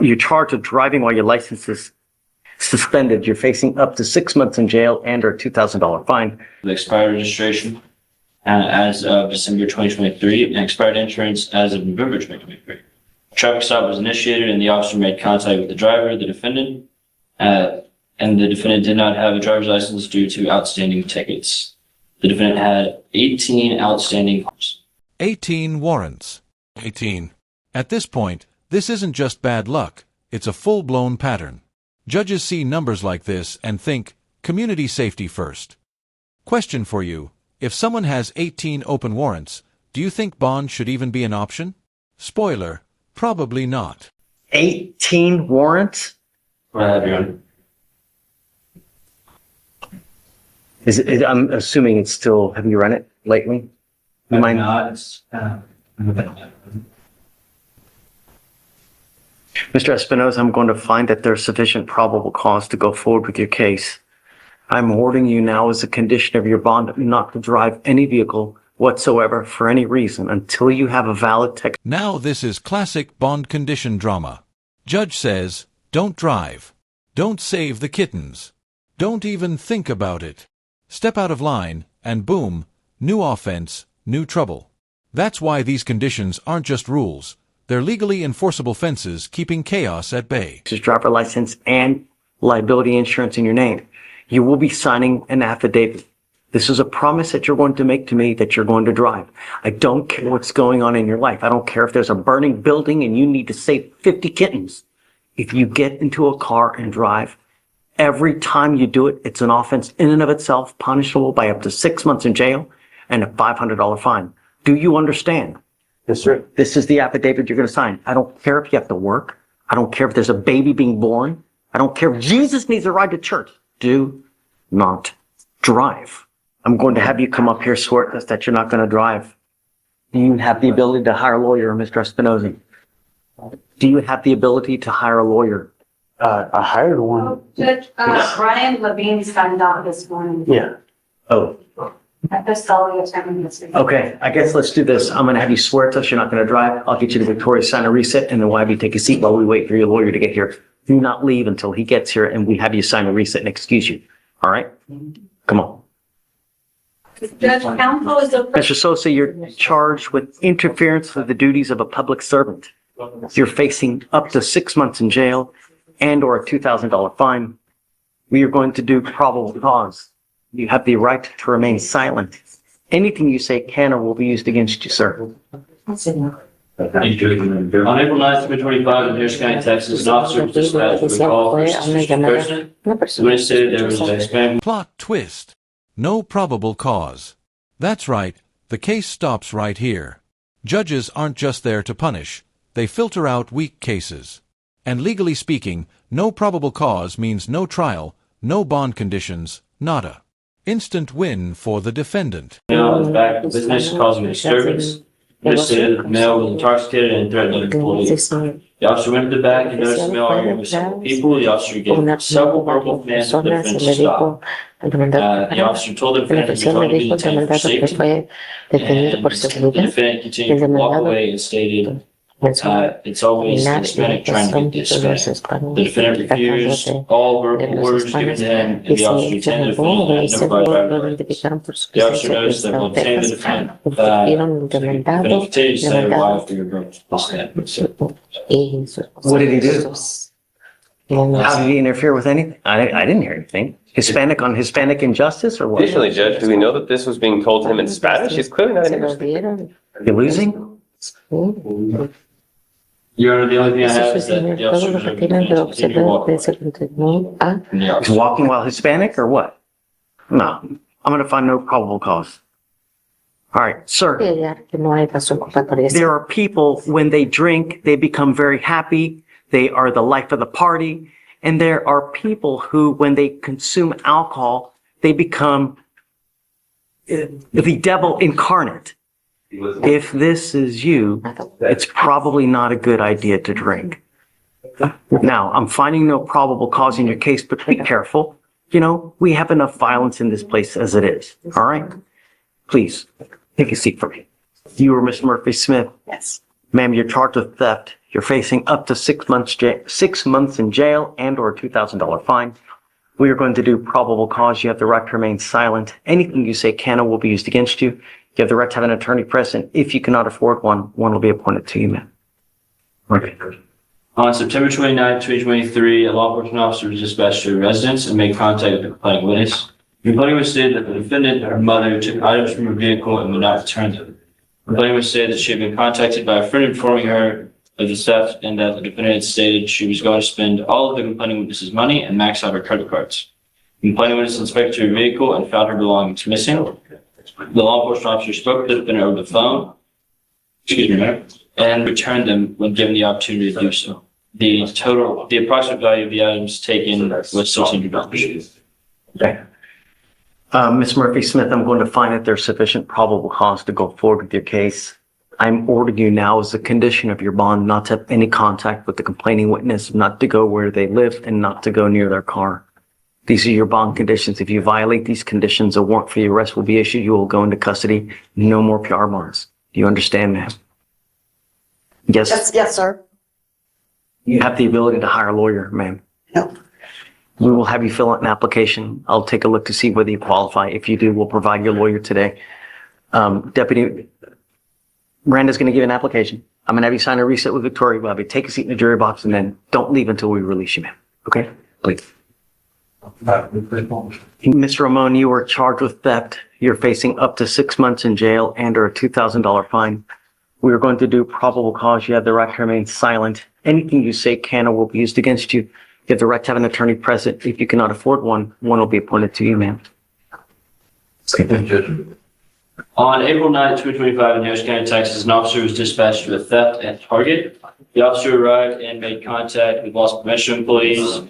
You're charged with driving while your license is suspended. You're facing up to 6 months in jail and or a $2,000 fine. The expired registration as of December 2023 and expired insurance as of November 2023. A traffic stop was initiated and the officer made contact with the driver, the defendant, and the defendant did not have a driver's license due to outstanding tickets. The defendant had 18 outstanding warrants. 18 warrants. 18. At this point, this isn't just bad luck, it's a full-blown pattern. Judges see numbers like this and think, community safety first. Question for you, if someone has 18 open warrants, do you think bond should even be an option? Spoiler, probably not. 18 warrants? Everyone. I'm assuming it's still, have you run it lately? You mind? Not. Mr. Espinosa, I'm going to find that there's sufficient probable cause to go forward with your case. I'm warning you now as a condition of your bond not to drive any vehicle whatsoever for any reason until you have a valid text. Now this is classic bond condition drama. Judge says, don't drive. Don't save the kittens. Don't even think about it. Step out of line, and boom, new offense, new trouble. That's why these conditions aren't just rules. They're legally enforceable fences keeping chaos at bay. Driver license and liability insurance in your name. You will be signing an affidavit. This is a promise that you're going to make to me that you're going to drive. I don't care what's going on in your life. I don't care if there's a burning building and you need to save 50 kittens. If you get into a car and drive, every time you do it, it's an offense in and of itself, punishable by up to 6 months in jail and a $500 fine. Do you understand? Yes, sir. This is the affidavit you're going to sign. I don't care if you have to work. I don't care if there's a baby being born. I don't care if Jesus needs a ride to church. Do not drive. I'm going to have you come up here, swear to us that you're not going to drive. Do you have the ability to hire a lawyer, Mr. Espinosa? Do you have the ability to hire a lawyer? I hired one. Judge, Brian Levine signed off this morning. Yeah. Oh, At the Sully attorney this week. okay. I guess let's do this. I'm going to have you swear to us you're not going to drive. I'll get you to Victoria, sign a reset, and then we'll have you take a seat while we wait for your lawyer to get here. Do not leave until he gets here, and we have you sign a reset and excuse you. All right? Come on. Judge, counsel is a. Mr. Sosa, you're charged with interference with the duties of a public servant. You're facing up to 6 months in jail and or a $2,000 fine. We are going to do probable cause. You have the right to remain silent. Anything you say can or will be used against you, sir. On April 9th, 2025, in Harris County, Texas, an officer was dispatched with a call for a suspicious person. The witness stated there was a SCRAM. Plot twist. No probable cause. That's right, the case stops right here. Judges aren't just there to punish. They filter out weak cases. And legally speaking, no probable cause means no trial, no bond conditions, nada. Instant win for the defendant. Now, in fact, the business causing a disturbance. Witness stated the male was intoxicated and threatened an employee. The officer went to the back and noticed the male arguing with several people. The officer gave several verbal commands for the defendant to stop. The officer told the defendant he was only being detained for safety. And the defendant continued to walk away and stated, it's always the Hispanic trying to get this man. The defendant refused all verbal orders given to him, and the officer retained the defendant and identified driver. The officer noticed that while detaining the defendant, the defendant continued to say, why for your brother's What did he do? How did he interfere with anything? I didn't hear anything. Hispanic on Hispanic injustice or what? Additionally, Judge, do we know that this was being told to him in Spanish? He's clearly not in English. You're losing? Your Honor, the only thing I have is that the officer was continue to walk away. He's walking while Hispanic or what? No, I'm going to find no probable cause. All right, sir. There are people, when they drink, they become very happy. They are the life of the party. And there are people who, when they consume alcohol, they become the devil incarnate. If this is you, it's probably not a good idea to drink. Now, I'm finding no probable cause in your case, but be careful. You know, we have enough violence in this place as it is. All right? Please, take a seat for me. You are Miss Murphy Smith. Yes. Ma'am, you're charged with theft You're facing up to 6 months in jail and or a $2,000 fine. We are going to do probable cause. You have the right to remain silent. Anything you say can or will be used against you. You have the right to have an attorney present. If you cannot afford one will be appointed to you, ma'am. Okay. On September 29, 2023, a law enforcement officer was dispatched to a residence and made contact with the complaining witness. The complaining witness stated that the defendant and her mother took items from her vehicle and would not return them. The complaining witness stated that she had been contacted by a friend informing her of the theft and that the defendant had stated she was going to spend all of the complaining witness's money and max out her credit cards. The complaining witness inspected her vehicle and found her belongings missing. The law enforcement officer spoke to the defendant over the phone, and returned them when given the opportunity to do so. The approximate value of the items taken was $600. Okay. Ms. Murphy-Smith, I'm going to find that there's sufficient probable cause to go forward with your case. I'm ordering you now as a condition of your bond not to have any contact with the complaining witness, not to go where they live, and not to go near their car. These are your bond conditions. If you violate these conditions, a warrant for your arrest will be issued. You will go into custody. No more PR bonds. Do you understand, ma'am? Yes. Yes, sir. You have the ability to hire a lawyer, ma'am. No. We will have you fill out an application. I'll take a look to see whether you qualify. If you do, we'll provide your lawyer today. Deputy Miranda's going to give an application. I'm going to have you sign a reset with Victoria. We'll have you take a seat in the jury box and then don't leave until we release you, ma'am. Okay? Please. Mr. Ramon, you are charged with theft. You're facing up to 6 months in jail and or a $2,000 fine. We are going to do probable cause. You have the right to remain silent. Anything you say can or will be used against you. You have the right to have an attorney present. If you cannot afford one will be appointed to you, ma'am. On April 9, 2025, in Harris County, Texas, an officer was dispatched to a theft at Target. The officer arrived and made contact with loss prevention employees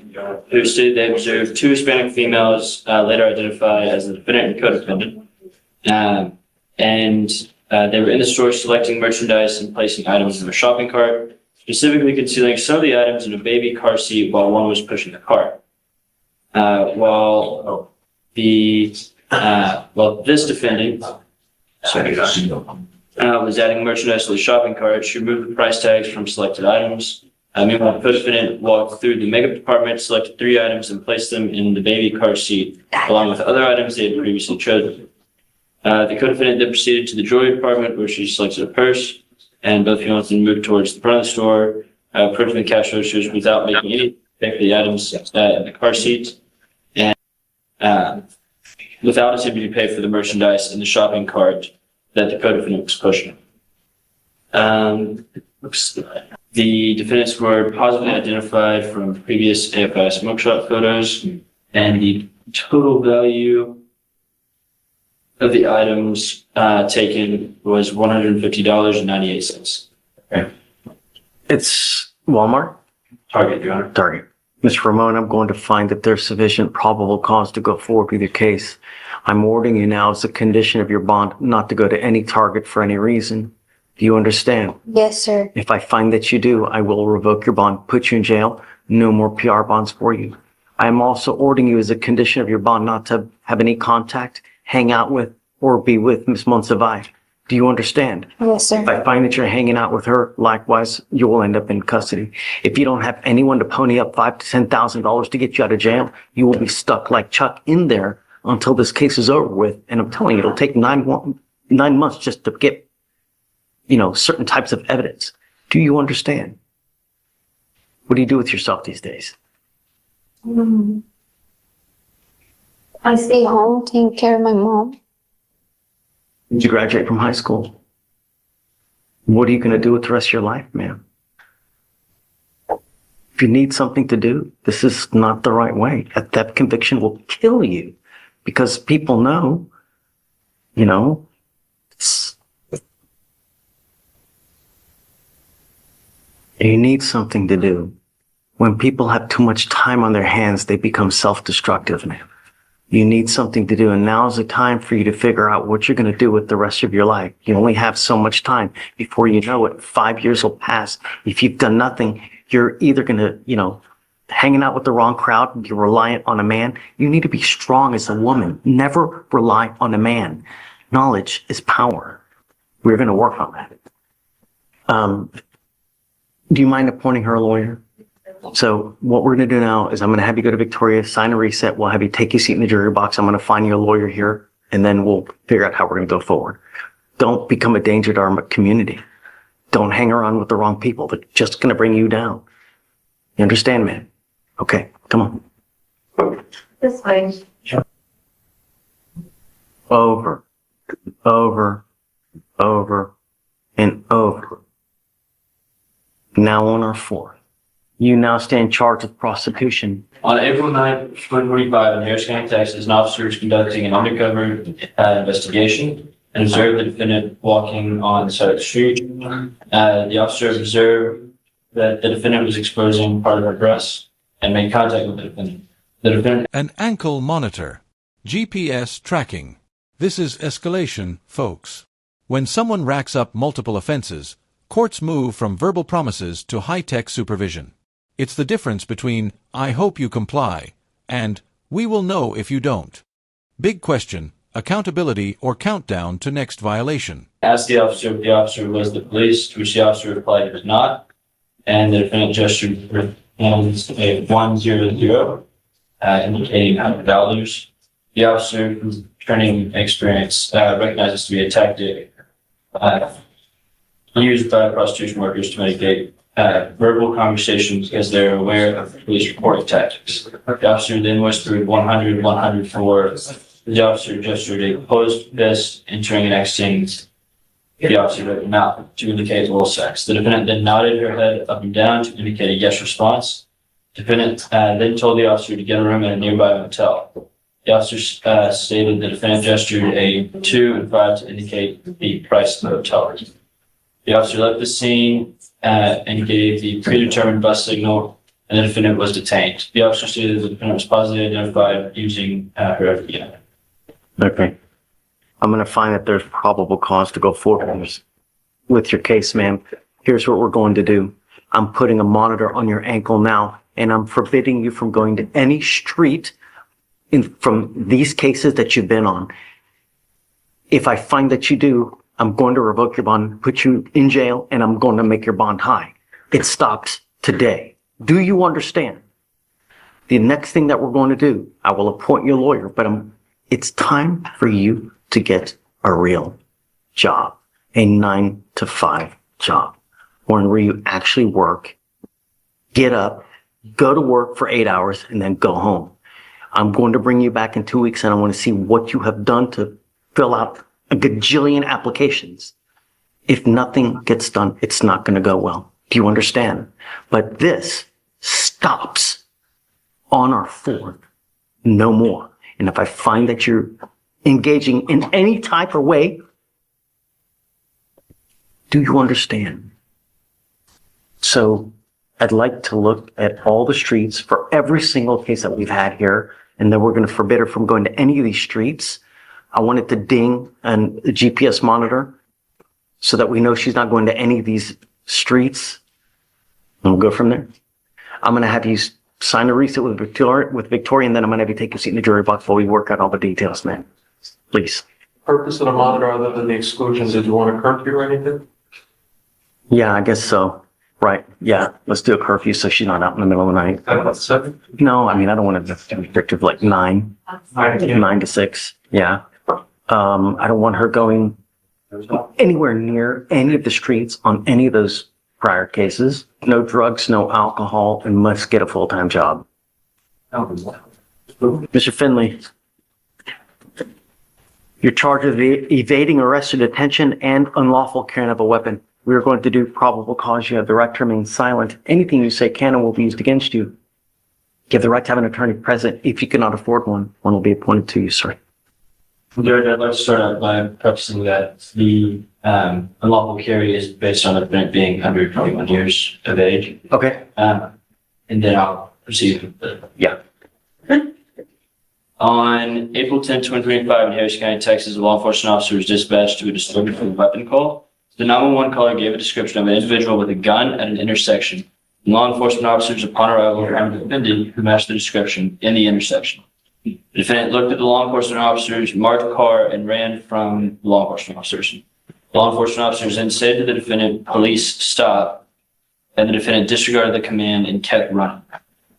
who stated they observed two Hispanic females, later identified as the defendant and co-defendant. They were in the store selecting merchandise and placing items in a shopping cart, specifically concealing some of the items in a baby car seat while one was pushing the cart. This defendant was adding merchandise to the shopping cart. She removed the price tags from selected items. Meanwhile, the co-defendant walked through the makeup department, selected 3 items, and placed them in the baby car seat, along with other items they had previously chosen. The co-defendant then proceeded to the jewelry department, where she selected a purse, and both females then moved towards the front of the store, approaching the cash registers without making any pick of the items in the car seat, and without attempting to pay for the merchandise in the shopping cart that the co-defendant was pushing. The defendants were positively identified from previous AFI smokeshot photos, and the total value of the items taken was $150.98. Okay. It's Walmart? Target, Your Honor. Target. Mr. Ramon, I'm going to find that there's sufficient probable cause to go forward with your case. I'm ordering you now as a condition of your bond not to go to any Target for any reason. Do you understand? Yes, sir. If I find that you do, I will revoke your bond, put you in jail. No more PR bonds for you. I am also ordering you as a condition of your bond not to have any contact, hang out with, or be with Ms. Monsivai. Do you understand? Yes, sir. If I find that you're hanging out with her, likewise, you will end up in custody. If you don't have anyone to pony up $5,000 to $10,000 to get you out of jail, you will be stuck like Chuck in there until this case is over with. And I'm telling you, it'll take 9 months just to get, certain types of evidence. Do you understand? What do you do with yourself these days? I stay home, taking care of my mom. Did you graduate from high school? What are you going to do with the rest of your life, ma'am? If you need something to do, this is not the right way. A theft conviction will kill you because people know, you need something to do. When people have too much time on their hands, they become self-destructive, ma'am. You need something to do, and now's the time for you to figure out what you're going to do with the rest of your life. You only have so much time. Before you know it, 5 years will pass. If you've done nothing, you're either going to, hanging out with the wrong crowd, you're reliant on a man. You need to be strong as a woman. Never rely on a man. Knowledge is power. We're going to work on that. Do you mind appointing her a lawyer? So what we're going to do now is I'm going to have you go to Victoria, sign a reset. We'll have you take your seat in the jury box. I'm going to find you a lawyer here, and then we'll figure out how we're going to go forward. Don't become a danger to our community. Don't hang around with the wrong people. They're just going to bring you down. You understand, man? Okay, come on. This way. Over, over, over, and over. Now on our fourth. You now stand charged with prosecution. On April 9th, 2025, in Harris County, Texas, an officer was conducting an undercover investigation and observed the defendant walking on the side of the street. The officer observed that the defendant was exposing part of her breast and made contact with the defendant. The defendant. An ankle monitor. GPS tracking. This is escalation, folks. When someone racks up multiple offenses, courts move from verbal promises to high-tech supervision. It's the difference between, "I hope you comply," and "we will know if you don't." Big question, accountability or countdown to next violation. Asked the officer if the officer was the police, to which the officer replied it was not, and the defendant gestured with hands a 100, indicating $100. The officer, whose training experience, recognized this to be a tactic used by prostitution workers to mitigate verbal conversations because they're aware of police reporting tactics. The officer then whispered 100, 104. The officer gestured a closed fist, entering and exiting the officer's mouth to indicate oral sex. The defendant then nodded her head up and down to indicate a yes response. The defendant then told the officer to get a room at a nearby hotel. The officer stated the defendant gestured a 2 and 5 to indicate the price of the hotel. The officer left the scene and gave the predetermined bus signal, and the defendant was detained. The officer stated the defendant was positively identified using her FBI. Okay. I'm going to find that there's probable cause to go forward with your case, ma'am. Here's what we're going to do. I'm putting a monitor on your ankle now, and I'm forbidding you from going to any street from these cases that you've been on. If I find that you do, I'm going to revoke your bond, put you in jail, and I'm going to make your bond high. It stops today. Do you understand? The next thing that we're going to do, I will appoint you a lawyer, but it's time for you to get a real job, a 9-to-5 job, one where you actually work, get up, go to work for 8 hours, and then go home. I'm going to bring you back in 2 weeks, and I want to see what you have done to fill out a gajillion applications. If nothing gets done, it's not going to go well. Do you understand? But this stops on our fourth. No more. And if I find that you're engaging in any type of way, do you understand? So I'd like to look at all the streets for every single case that we've had here, and then we're going to forbid her from going to any of these streets. I want it to ding and a GPS monitor so that we know she's not going to any of these streets. And we'll go from there. I'm going to have you sign a reset with Victoria, and then I'm going to have you take a seat in the jury box while we work out all the details, man. Please. Purpose of the monitor other than the exclusion, did you want a curfew or anything? Yeah, I guess so. Right. Yeah. Let's do a curfew so she's not out in the middle of the night. 7? No, I mean, I don't want it to be restrictive like 9 to 6. Yeah. I don't want her going anywhere near any of the streets on any of those prior cases. No drugs, no alcohol, and must get a full-time job. Mr. Finley, you're charged with evading arrest or detention and unlawful carrying of a weapon. We are going to do probable cause. You have the right to remain silent. Anything you say can and will be used against you. You have the right to have an attorney present. If you cannot afford one, one will be appointed to you, sir. Jared, I'd like to start out by prefacing that the unlawful carry is based on the defendant being under 21 years of age. Okay. And then I'll proceed with the. Yeah. On April 10, 2025, in Harris County, Texas, a law enforcement officer was dispatched to a disturbance with a weapon call. The 911 caller gave a description of an individual with a gun at an intersection. And law enforcement officers, upon arrival, found a defendant who matched the description in the intersection. The defendant looked at the law enforcement officers, marked the car, and ran from law enforcement officers. Law enforcement officers then said to the defendant, "Police, stop," and the defendant disregarded the command and kept running.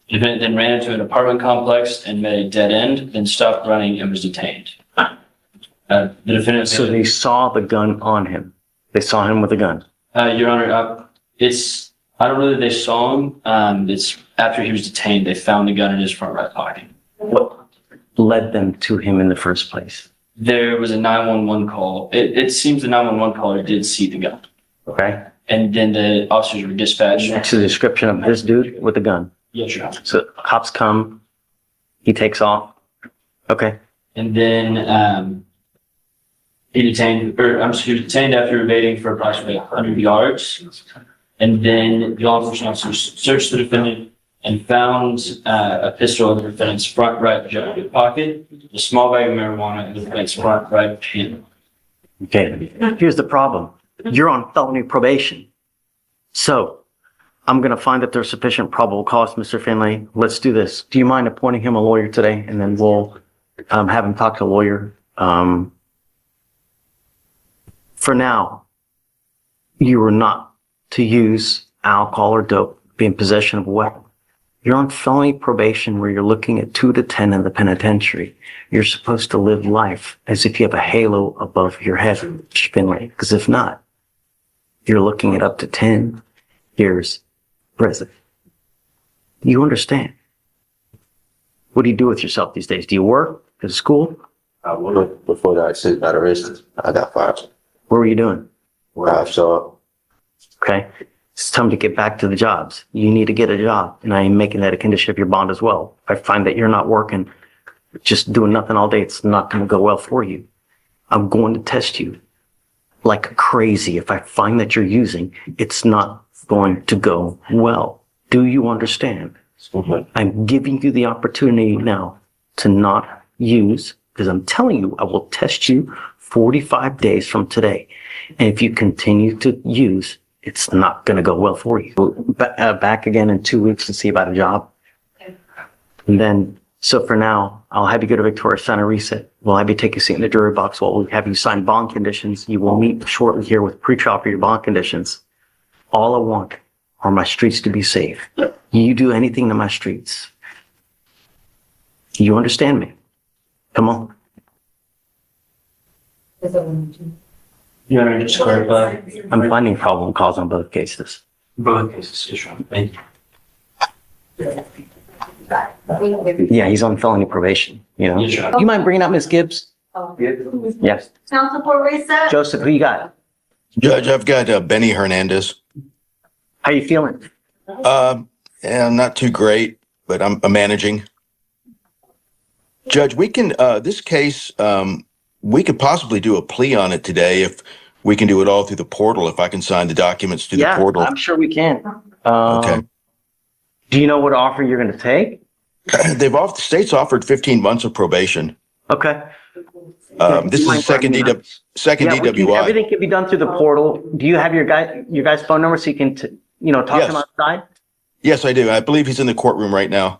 The defendant then ran into an apartment complex and met a dead end, then stopped running and was detained. The defendant. So they saw the gun on him. They saw him with a gun. Your Honor, I don't know that they saw him. It's after he was detained, they found the gun in his front right pocket. What led them to him in the first place? There was a 911 call. It seems the 911 caller did see the gun. Okay. And then the officers were dispatched. To the description of this dude with a gun. Yes, Your Honor. So cops come, he takes off. Okay. And then he was detained after evading for approximately 100 yards. And then the law enforcement officers searched the defendant and found a pistol in the defendant's front right jacket pocket, a small bag of marijuana in the defendant's front right panel. Okay. Here's the problem. You're on felony probation. So I'm going to find that there's sufficient probable cause, Mr. Finley. Let's do this. Do you mind appointing him a lawyer today? And then we'll have him talk to a lawyer. For now, you are not to use alcohol or dope, be in possession of a weapon. You're on felony probation where you're looking at 2 to 10 in the penitentiary. You're supposed to live life as if you have a halo above your head, Mr. Finley, because if not, you're looking at up to 10 years prison. Do you understand? What do you do with yourself these days? Do you work? Go to school? Before that, got arrested, I got fired. What were you doing? So Okay. It's time to get back to the jobs. You need to get a job. And I am making that a condition of your bond as well. If I find that you're not working, just doing nothing all day, it's not going to go well for you. I'm going to test you like crazy. If I find that you're using, it's not going to go well. Do you understand? I'm giving you the opportunity now to not use, because I'm telling you, I will test you 45 days from today. And if you continue to use, it's not going to go well for you. Back again in 2 weeks and see about a job. And then, so for now, I'll have you go to Victoria Center Reset. We'll have you take a seat in the jury box while we have you sign bond conditions. You will meet shortly here with pretrial for your bond conditions. All I want are my streets to be safe. You do anything to my streets. You understand me? Come on. Your Honor, just to clarify. I'm finding probable cause on both cases. Both cases, yes, Your Honor. Thank you. Yeah, he's on felony probation, you know? Yes, Your Honor. Do you mind bringing up Ms. Gibbs? Yes. Council for reset? Joseph, who you got? Judge, I've got Benny Hernandez. How you feeling? And not too great, but I'm managing. Judge, we can, this case, we could possibly do a plea on it today if we can do it all through the portal, if I can sign the documents through the portal. I'm sure we can. Okay. Do you know what offer you're going to take? The state's offered 15 months of probation. Okay. This is the second DWI. Everything can be done through the portal. Do you have your guy's phone number so you can, talk to him outside? Yes, I do. I believe he's in the courtroom right now.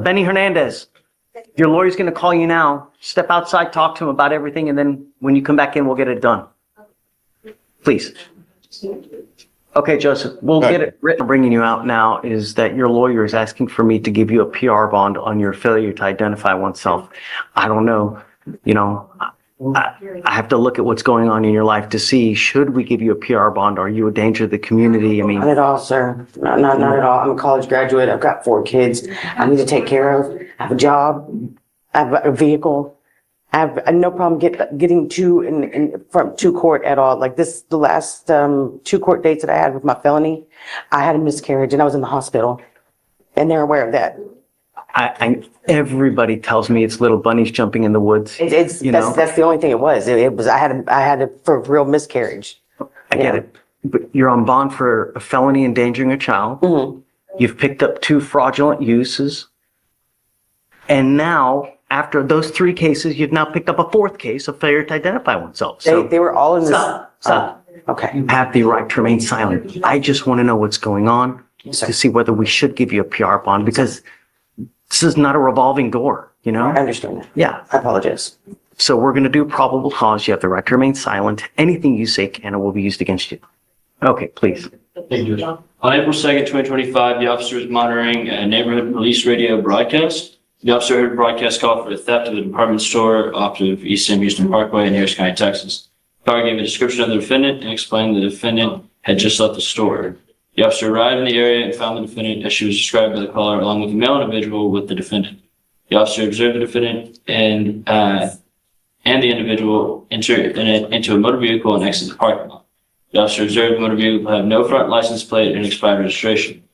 Benny Hernandez, your lawyer's going to call you now. Step outside, talk to him about everything, and then when you come back in, we'll get it done. Please. Okay, Joseph, we'll get it written. Bringing you out now is that your lawyer is asking for me to give you a PR bond on your failure to identify oneself. I don't know, I have to look at what's going on in your life to see, should we give you a PR bond? Are you a danger to the community? I mean, Not at all, sir. Not at all. I'm a college graduate. I've got 4 kids I need to take care of. I have a job. I have a vehicle. I have no problem getting to court at all. Like the last 2 court dates that I had with my felony, I had a miscarriage and I was in the hospital, and they're aware of that. Everybody tells me it's little bunnies jumping in the woods. That's the only thing it was. It was I had a for real miscarriage. I get it, but you're on bond for a felony endangering a child. Mm-hmm. You've picked up 2 fraudulent uses, and now after those 3 cases, you've now picked up a 4th case of failure to identify oneself. So They were all in this. stop. Okay. You have the right to remain silent. I just want to know what's going on to see whether we should give you a PR bond, because this is not a revolving door, I understand that. Yeah. I apologize. So we're going to do probable cause. You have the right to remain silent. Anything you say can or will be used against you. Okay, please. Thank you. On April 2nd, 2025, the officer was monitoring a neighborhood police radio broadcast. The officer heard a broadcast call for the theft of a department store off of East Sam Houston Parkway in Harris County, Texas. The caller gave a description of the defendant and explained the defendant had just left the store. The officer arrived in the area and found the defendant as she was described by the caller, along with a male individual with the defendant. The officer observed the defendant and the individual enter into a motor vehicle and exit the parking lot. The officer observed the motor vehicle have no front license plate and expired registration.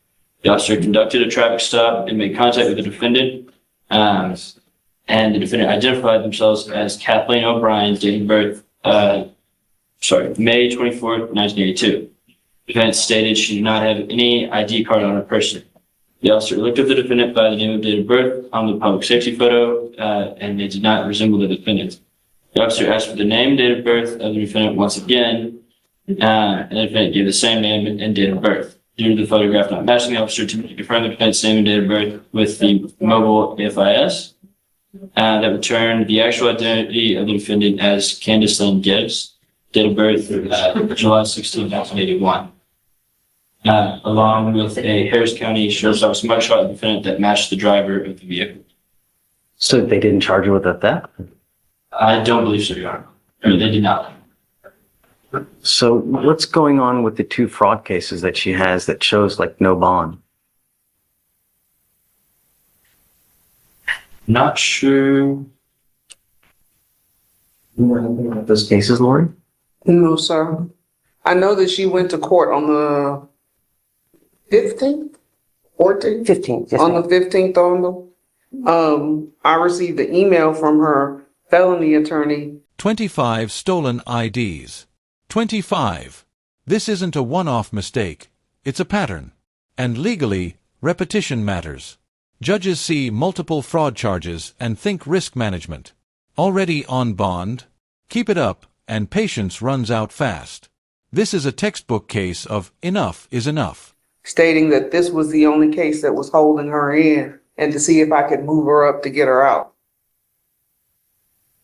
The officer conducted a traffic stop and made contact with the defendant, and the defendant identified themselves as Kathleen O'Brien, date of birth, May 24th, 1982. The defendant stated she did not have any ID card on her person. The officer looked up the defendant by the name and date of birth on the public safety photo, and they did not resemble the defendant. The officer asked for the name and date of birth of the defendant once again, and the defendant gave the same name and date of birth. Due to the photograph not matching, the officer attempted to confirm the defendant's name and date of birth with the mobile FIS that returned the actual identity of the defendant as Candace Lynn Gibbs, date of birth July 16, 1981. Along with a Harris County Sheriff's Office mugshot of the defendant that matched the driver of the vehicle. So they didn't charge her with a theft? I don't believe so, Your Honor. Or they did not. So what's going on with the 2 fraud cases that she has that shows like no bond? Not sure. Those cases, Lori? No, sir. I know that she went to court on the 15th, 14th? 15th. Yes, On ma'am. the 15th I received an email from her felony attorney. 25 stolen IDs. 25. This isn't a one-off mistake. It's a pattern. And legally, repetition matters. Judges see multiple fraud charges and think risk management. Already on bond? Keep it up, and patience runs out fast. This is a textbook case of enough is enough. Stating that this was the only case that was holding her in and to see if I could move her up to get her out.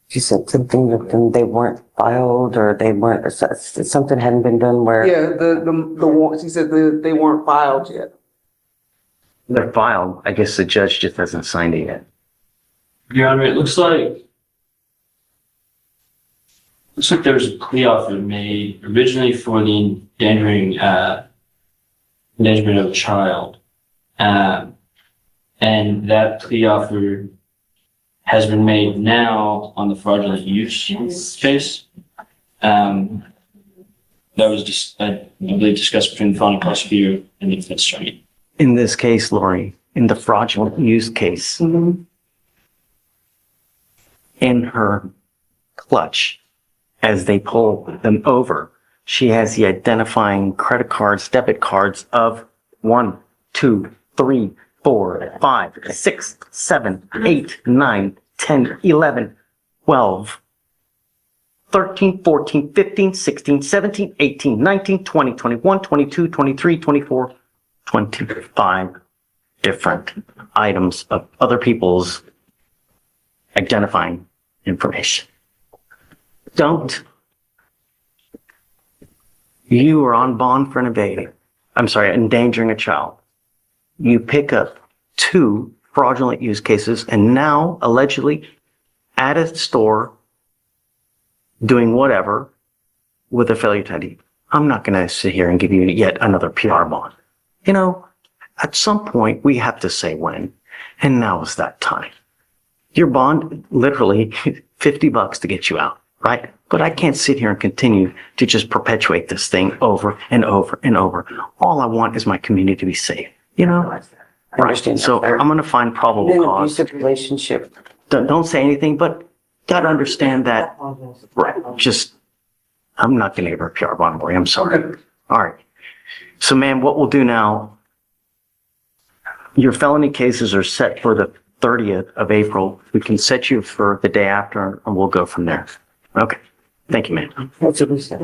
She said something that they weren't filed or they weren't, or something hadn't been done where. Yeah, she said they weren't filed yet. They're filed. I guess the judge just hasn't signed it yet. Your Honor, it looks like there was a plea offer made originally for the endangerment of a child. And that plea offer has been made now on the fraudulent use case. That was just, I believe, discussed between the felony prosecutor and the defense attorney. In this case, Lori, in the fraudulent use case, in her clutch, as they pull them over, she has the identifying credit cards, debit cards of 1, 2, 3, 4, 5, 6, 7, 8, 9, 10, 11, 12, 13, 14, 15, 16, 17, 18, 19, 20, 21, 22, 23, 24, 25 different items of other people's identifying information. You are on bond for endangering a child. You pick up 2 fraudulent use cases and now allegedly at a store doing whatever with a failure to ID. I'm not going to sit here and give you yet another PR bond. You know, at some point we have to say when, and now is that time. Your bond, literally $50 to get you out, right? But I can't sit here and continue to just perpetuate this thing over and over and over. All I want is my community to be safe, you know? Right. So I'm going to find probable cause. Abusive relationship. Don't say anything, but gotta understand that. Right. I'm not going to give her a PR bond, Lori. I'm sorry. All right. So, ma'am, what we'll do now, your felony cases are set for the 30th of April. We can set you for the day after, and we'll go from there. Okay. Thank you, ma'am. That's what we said.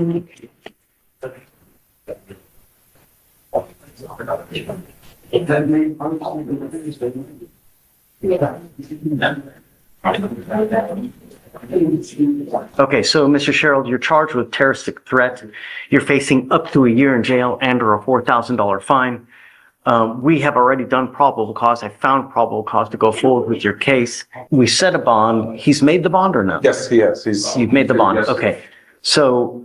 Okay, so Mr. Sherrill, you're charged with terroristic threat. You're facing up to a year in jail and or a $4,000 fine. We have already done probable cause. I found probable cause to go forward with your case. We set a bond. He's made the bond or no? Yes, he has. You've made the bond. Yes. Okay. So,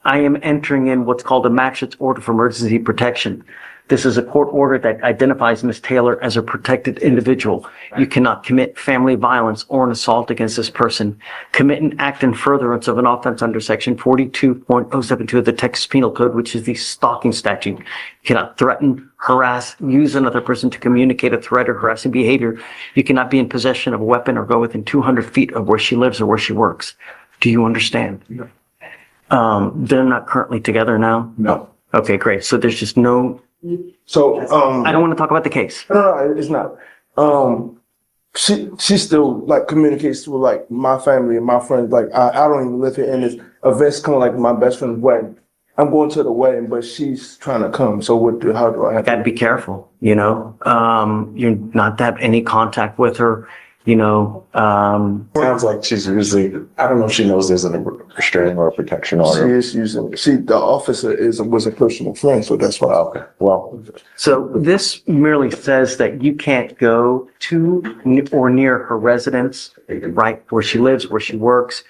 I am entering in what's called a magistrate's order for emergency protection. This is a court order that identifies Ms. Taylor as a protected individual. You cannot commit family violence or an assault against this person, commit an act in furtherance of an offense under section 42.072 of the Texas Penal Code, which is the stalking statute. You cannot threaten, harass, use another person to communicate a threat or harassing behavior. You cannot be in possession of a weapon or go within 200 feet of where she lives or where she works. Do you understand? No. They're not currently together now? No. Okay, great. So there's just no, So, I don't want to talk about the case. no, it's not. She still like communicates with like my family and my friends. Like I don't even live here, and it's events coming like my best friend's wedding. I'm going to the wedding, but she's trying to come. So how do I have Gotta be careful, you know? You're not to have any contact with her, you know, Sounds like she's using, I don't know if she knows there's a restraining or a protection She order. is using. The officer was a personal friend, so that's why. Okay, well, so this merely says that you can't go to or near her residence, right, where she lives, where she works.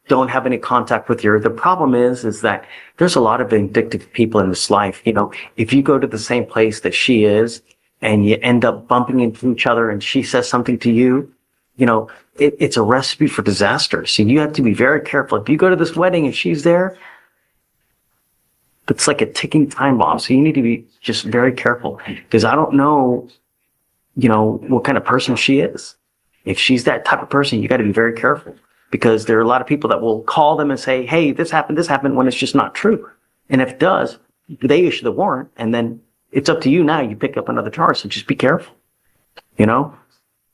Don't have any contact with her. The problem is that there's a lot of vindictive people in this life. You know, if you go to the same place that she is and you end up bumping into each other and she says something to you, you know, it's a recipe for disaster. So you have to be very careful. If you go to this wedding and she's there, it's like a ticking time bomb. So you need to be just very careful because I don't know, you know, what kind of person she is. If she's that type of person, you got to be very careful because there are a lot of people that will call them and say, hey, this happened when it's just not true. And if it does, they issue the warrant and then it's up to you now. You pick up another charge. So just be careful, you know?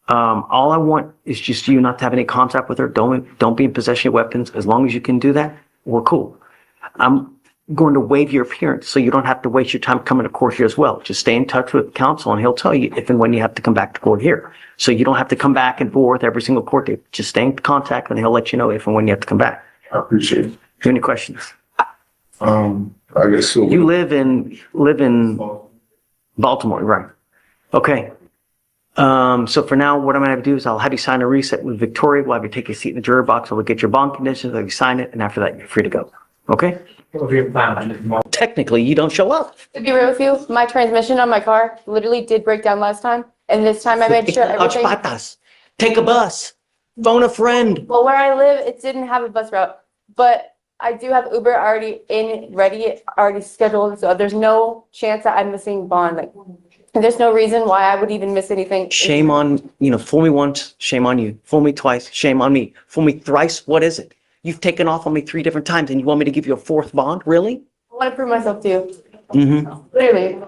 All I want is just you not to have any contact with her. Don't be in possession of weapons. As long as you can do that, we're cool. I'm going to waive your appearance so you don't have to waste your time coming to court here as well. Just stay in touch with counsel and he'll tell you if and when you have to come back to court here. So you don't have to come back and forth every single court date. Just stay in contact and he'll let you know if and when you have to come back. I appreciate it. Do you have any questions? I guess so. You live in Baltimore, right? Okay. So for now, what I'm going to do is I'll have you sign a reset with Victoria. We'll have you take a seat in the jury box. I'll get your bond conditions. I'll have you sign it. And after that, you're free to go. Okay? Technically, you don't show up. To be real with you, my transmission on my car literally did break down last time. And this time I made sure everything. Take a bus. Phone a friend. Well, where I live, it didn't have a bus route. But I do have Uber already already scheduled. So there's no chance that I'm missing bond. Like, there's no reason why I would even miss anything. Shame on, fool me once, shame on you. Fool me twice, shame on me. Fool me thrice, what is it? You've taken off on me 3 different times and you want me to give you a 4th bond? Really? I want to prove myself to you. Mm-hmm. Literally.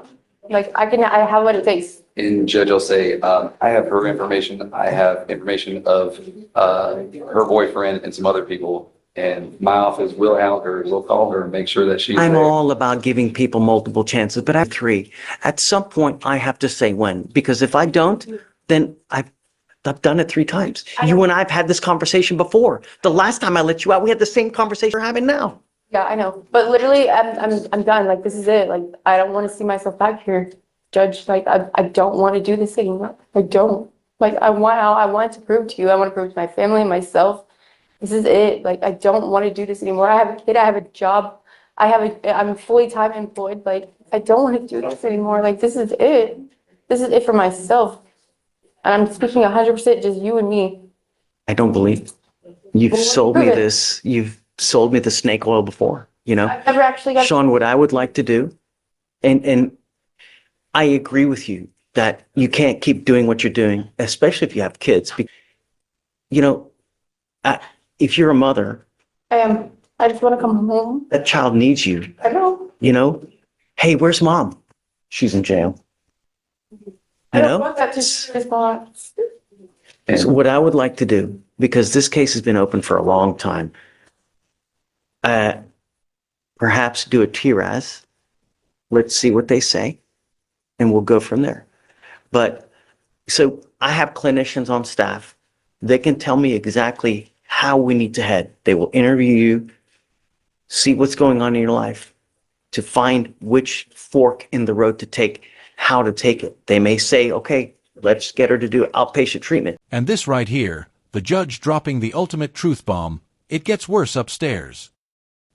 Like, I have what it takes. And judge will say, I have her information. I have information of her boyfriend and some other people. And my office will call her and make sure that she's I'm there. all about giving people multiple chances, but I have 3. At some point, I have to say when, because if I don't, then I've done it 3 times. You and I've had this conversation before. The last time I let you out, we had the same conversation we're having now. Yeah, I know. But literally, I'm done. Like, this is it. Like, I don't want to see myself back here, Judge. Like, I don't want to do this anymore. I don't. Like, I want to prove to you. I want to prove to my family and myself. This is it. Like, I don't want to do this anymore. I have a kid. I have a job. I'm fully time employed. Like, I don't want to do this anymore. Like, this is it. This is it for myself. And I'm speaking 100% just you and me. I don't believe you've sold me this. You've sold me the snake oil before, I've never actually got. Sean, what I would like to do, and I agree with you that you can't keep doing what you're doing, especially if you have kids. If you're a mother, I am. I just want to come home. that child needs you. I know. Hey, where's mom? She's in jail. I don't want that to response. So what I would like to do, because this case has been open for a long time, perhaps do a TRAS. Let's see what they say, and we'll go from there. But so I have clinicians on staff They can tell me exactly how we need to head. They will interview you, see what's going on in your life, to find which fork in the road to take, how to take it. They may say, okay, let's get her to do outpatient treatment. And this right here, the judge dropping the ultimate truth bomb, it gets worse upstairs.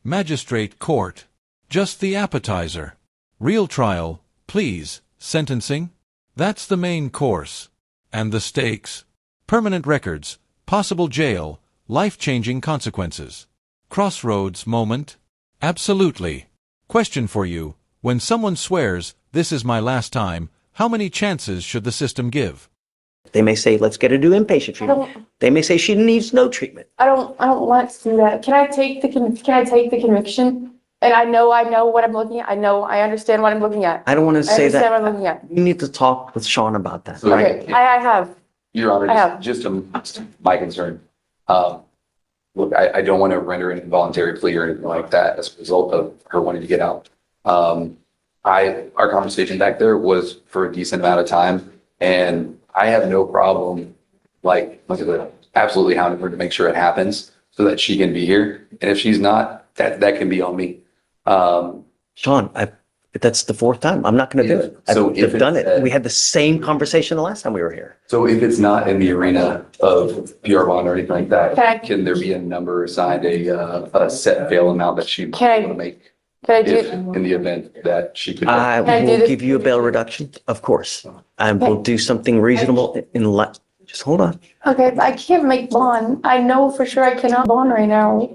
Magistrate court. Just the appetizer. Real trial, please, sentencing. That's the main course. And the stakes. Permanent records, possible jail, life-changing consequences. Crossroads moment. Absolutely. Question for you. When someone swears, this is my last time, how many chances should the system give? They may say, let's get her to do inpatient treatment. They may say she needs no treatment. I don't want to do that. Can I take the conviction? And I know what I'm looking at. I understand what I'm looking at. I don't want to say understand that. what I'm looking at. You need to talk with Sean about that. Okay, I have. Your Honor, I have. just my concern. Look, I don't want to render an involuntary plea or anything like that as a result of her wanting to get out. Our conversation back there was for a decent amount of time, and I have no problem, absolutely hounding her to make sure it happens so that she can be here. And if she's not, that can be on me. Sean, that's the fourth time. I'm not going to do it. I've done it. We had the same conversation the last time we were here. So if it's not in the arena of PR bond or anything like that, can there be a number assigned, a set bail amount that she want to make? In the event that she could. I will give you a bail reduction, of course. I will do something reasonable just hold on. Okay, I can't make bond. I know for sure I cannot bond right now.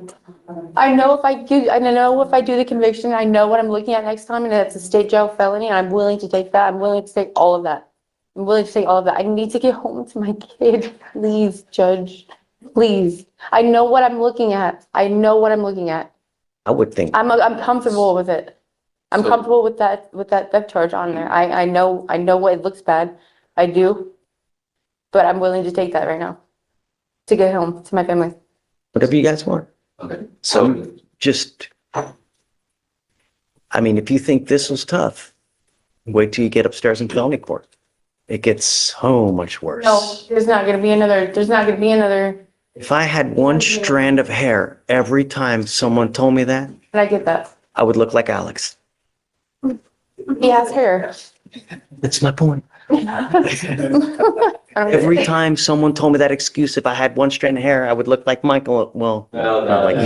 I know if I do the conviction, I know what I'm looking at next time, and it's a state jail felony, and I'm willing to take that. I'm willing to take all of that. I need to get home to my kid. Please, Judge. Please. I know what I'm looking at. I would think. I'm comfortable with it. I'm comfortable with that theft charge on there. I know what it looks bad. I do. But I'm willing to take that right now to get home to my family. Whatever you guys want. Okay. So if you think this was tough, wait till you get upstairs in felony court. It gets so much worse. No, there's not going to be another. If I had one strand of hair every time someone told me that, And I get that. I would look like Alex. He has hair. That's my point. Every time someone told me that excuse, if I had one strand of hair, I would look like Michael. Well, not like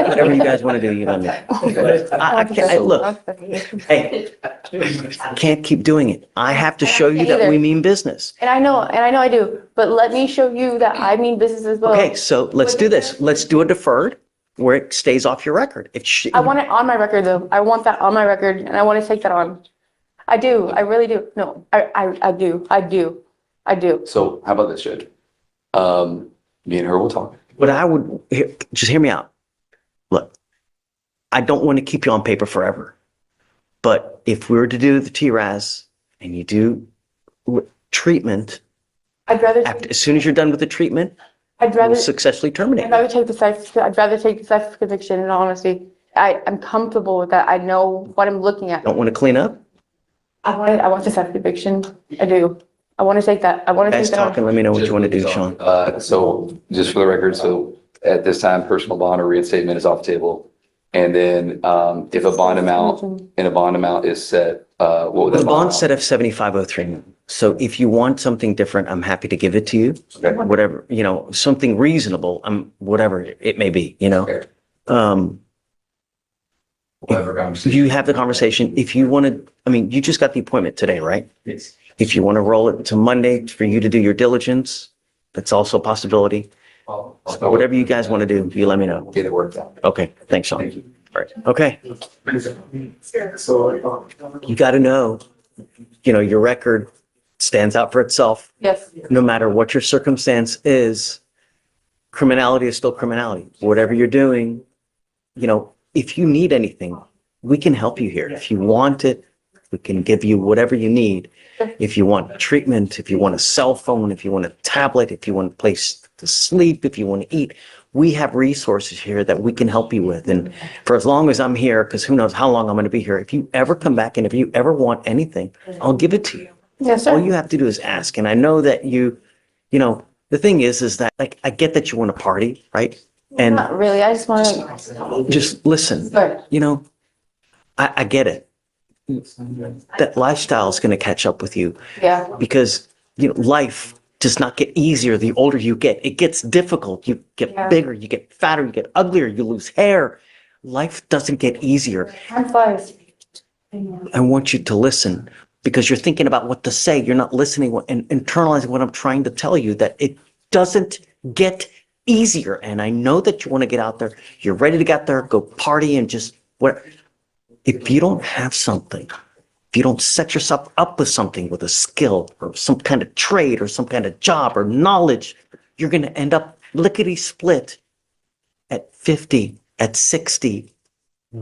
whatever you guys want to do, you know me. I can't, look, hey, I can't keep doing it. I have to show you that we mean business. And I know I do, but let me show you that I mean business as well. Okay, so let's do this. Let's do a deferred where it stays off your record. I want it on my record though. I want that on my record, and I want to take that on. I do. I really do. No, I do. So how about this, Judge? Me and her will talk. But just hear me out. Look, I don't want to keep you on paper forever. But if we were to do the TRAS and you do treatment, as soon as you're done with the treatment, we'll successfully terminate. I'd rather take the safe conviction, in all honesty. I'm comfortable with that. I know what I'm looking at. Don't want to clean up? I want the safe conviction. I do. I want to take that. Guys talking, let me know what you want to do, Sean. So just for the record, so at this time, personal bond or reinstatement is off the table. And then if a bond amount is set, what would The bond's set at 7503. So if you want something different, I'm happy to give it to you. Okay. Whatever, something reasonable, whatever it may be, Okay. You have the conversation. If you want to, you just got the appointment today, right? Yes. If you want to roll it to Monday for you to do your diligence, that's also a possibility. So whatever you guys want to do, you let me know. Get it worked out. Okay, thanks, Sean. Thank you. All right, okay. You got to know, your record stands out for itself. Yes. No matter what your circumstance is, criminality is still criminality. Whatever you're doing, if you need anything, we can help you here. If you want it, we can give you whatever you need. If you want treatment, if you want a cell phone, if you want a tablet, if you want a place to sleep, if you want to eat, we have resources here that we can help you with. And for as long as I'm here, because who knows how long I'm going to be here, if you ever come back and if you ever want anything, I'll give it to you. Yes, sir. All you have to do is ask. And I know that you You know, the thing is that like, I get that you want to party, right? And Not really, I just want to. just listen, But you know, I get it. That lifestyle is going to catch up with you yeah, because, you know, life does not get easier the older you get. It gets difficult. You get Yeah. bigger, you get fatter, you get uglier, you lose hair. Life doesn't get easier. I'm fine. I want you to listen because you're thinking about what to say. You're not listening and internalizing what I'm trying to tell you, that it doesn't get easier. And I know that you want to get out there. You're ready to get there, go party and just what. If you don't have something, if you don't set yourself up with something, with a skill or some kind of trade or some kind of job or knowledge, you're going to end up lickety split at 50, at 60,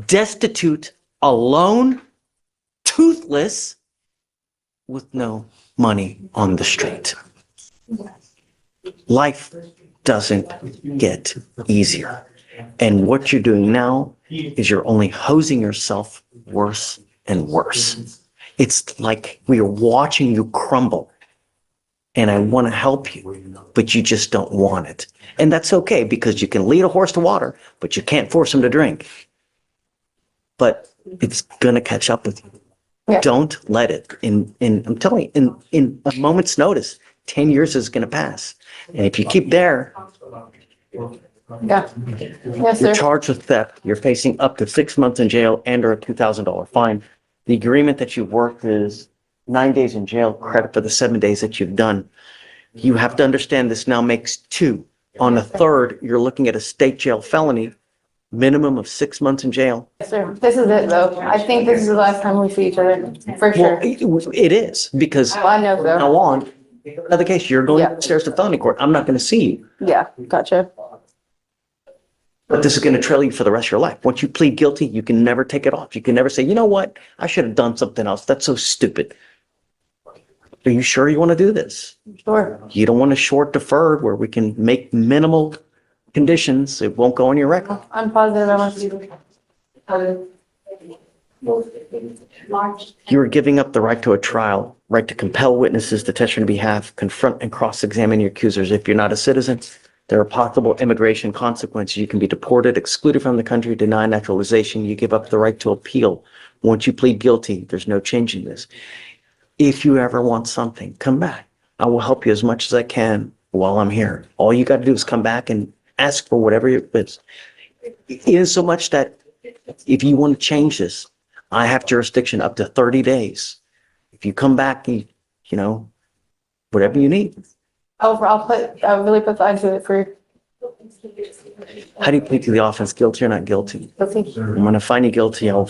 destitute, alone, toothless, with no money on the street. Life doesn't get easier. And what you're doing now is you're only hosing yourself worse and worse. It's like we are watching you crumble. And I want to help you, but you just don't want it. And that's okay because you can lead a horse to water, but you can't force him to drink. But it's going to catch up with you. Yeah. Don't let it. I'm telling you, in a moment's notice, 10 years is going to pass. And if you keep there, Yeah. Yes, you're sir. charged with theft. You're facing up to 6 months in jail and or a $2,000 fine. The agreement that you've worked is 9 days in jail, credit for the 7 days that you've done. You have to understand this now makes 2. On the 3rd, you're looking at a state jail felony, minimum of 6 months in jail. Yes, sir. This is it though. I think this is the last time we see each other, for Well, sure. it is because Oh, I know, from though. now on, another case, you're going Yeah. upstairs to felony court. I'm not going to see you. Yeah, gotcha. But this is going to trail you for the rest of your life. Once you plead guilty, you can never take it off. You can never say, you know what? I should have done something else. That's so stupid. Are you sure you want to do this? Sure. You don't want to short deferred where we can make minimal conditions. It won't go on your record. I'm positive I want to do this. You are giving up the right to a trial, right to compel witnesses to testify on your behalf, confront and cross-examine your accusers. If you're not a citizen, there are possible immigration consequences. You can be deported, excluded from the country, denied naturalization. You give up the right to appeal. Once you plead guilty, there's no changing this. If you ever want something, come back. I will help you as much as I can while I'm here. All you got to do is come back and ask for whatever it is. It is so much that if you want to change this, I have jurisdiction up to 30 days. If you come back, you know, whatever you need. I'll really put the into it for How do you plead to the offense? Guilty or not guilty? guilty. I'm going to find you guilty. I'll